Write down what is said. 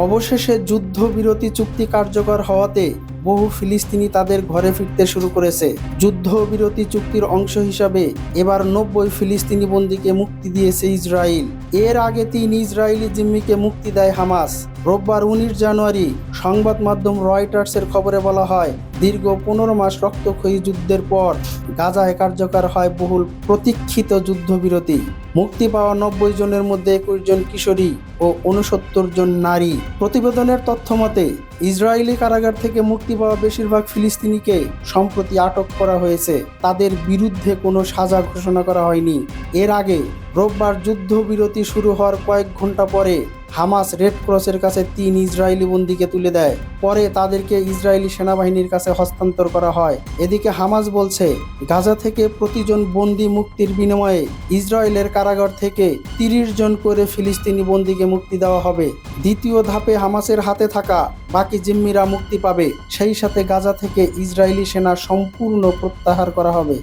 অবশেষে যুদ্ধবিরতি চুক্তি কার্যকর হওয়াতে বহু ফিলিস্তিনি তাদের ঘরে ফিরতে শুরু করেছে। যুদ্ধবিরতি চুক্তির অংশ হিসাবে এবার 90 ফিলিস্তিনি বন্দীকে মুক্তি দিয়েছে ইসরায়েল। এর আগে 3 ইসরায়েলি জিম্মিকে মুক্তি দেয় হামাস। রোববার 19 জানুয়ারি সংবাদ মাধ্যম রয়টার্সের খবরে বলা হয়, দীর্ঘ 15 মাস রক্তক্ষয়ী যুদ্ধের পর গাজায় কার্যকর হয় বহুল প্রতীক্ষিত যুদ্ধবিরতি। মুক্তি পাওয়া 90 জনের মধ্যে 21 জন কিশোরী ও 69 জন নারী। প্রতিবেদনের তথ্য মতে ইসরায়েলি কারাগার থেকে মুক্তি পাওয়া বেশিরভাগ ফিলিস্তিনিকে সম্প্রতি আটক করা হয়েছে। তাদের বিরুদ্ধে কোনো সাজা ঘোষণা করা হয়নি। এর আগে রোববার যুদ্ধবিরতি শুরু হওয়ার কয়েক ঘন্টা পরে হামাস রেড ক্রসের কাছে 3 ইসরায়েলি বন্দীকে তুলে দেয়। পরে তাদেরকে ইসরায়েলি সেনাবাহিনীর কাছে হস্তান্তর করা হয়। এদিকে হামাস বলছে, গাজা থেকে প্রতিজন বন্দী মুক্তির বিনিময়ে ইসরায়েলের কারাগার থেকে 30 জন করে ফিলিস্তিনি বন্দীকে মুক্তি দেওয়া হবে। দ্বিতীয় ধাপে হামাসের হাতে থাকা বাকি জিম্মিরা মুক্তি পাবে। সেই সাথে গাজা থেকে ইসরায়েলি সেনা সম্পূর্ণ প্রত্যাহার করা হবে।